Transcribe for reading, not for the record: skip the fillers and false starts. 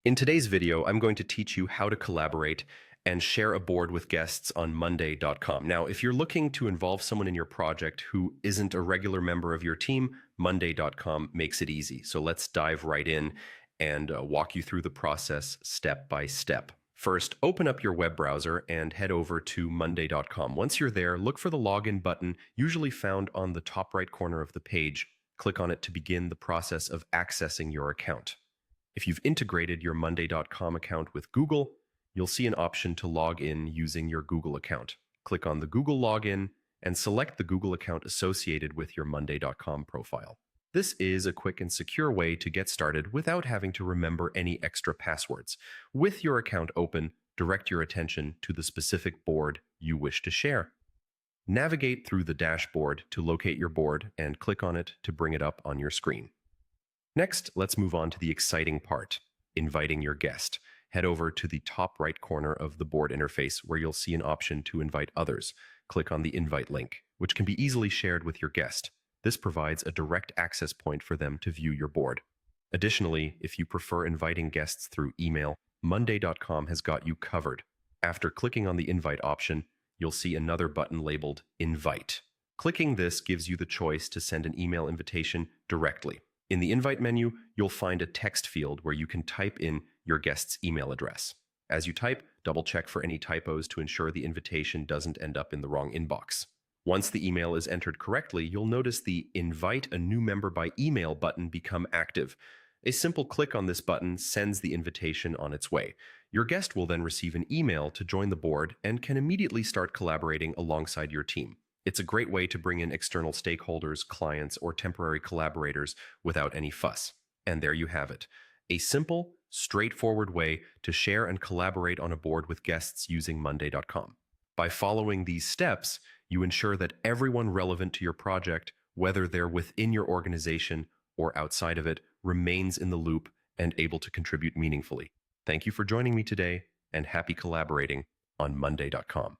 In today's video, I'm going to teach you how to collaborate and share a board with guests on monday.com. Now, if you're looking to involve someone in your project who isn't a regular member of your team, monday.com makes it easy. So let's dive right in and walk you through the process step by step. First, open up your web browser and head over to monday.com. Once you're there, look for the login button, usually found on the top right corner of the page. Click on it to begin the process of accessing your account. If you've integrated your monday.com account with Google, you'll see an option to log in using your Google account. Click on the Google login and select the Google account associated with your monday.com profile. This is a quick and secure way to get started without having to remember any extra passwords. With your account open, direct your attention to the specific board you wish to share. Navigate through the dashboard to locate your board and click on it to bring it up on your screen. Next, let's move on to the exciting part, inviting your guest. Head over to the top right corner of the board interface where you'll see an option to invite others. Click on the invite link, which can be easily shared with your guest. This provides a direct access point for them to view your board. Additionally, if you prefer inviting guests through email, monday.com has got you covered. After clicking on the invite option, you'll see another button labeled Invite. Clicking this gives you the choice to send an email invitation directly. In the invite menu, you'll find a text field where you can type in your guest's email address. As you type, double-check for any typos to ensure the invitation doesn't end up in the wrong inbox. Once the email is entered correctly, you'll notice the Invite a New Member by Email button become active. A simple click on this button sends the invitation on its way. Your guest will then receive an email to join the board and can immediately start collaborating alongside your team. It's a great way to bring in external stakeholders, clients, or temporary collaborators without any fuss. And there you have it. A simple, straightforward way to share and collaborate on a board with guests using monday.com. By following these steps, you ensure that everyone relevant to your project, whether they're within your organization or outside of it, remains in the loop and able to contribute meaningfully. Thank you for joining me today, and happy collaborating on monday.com.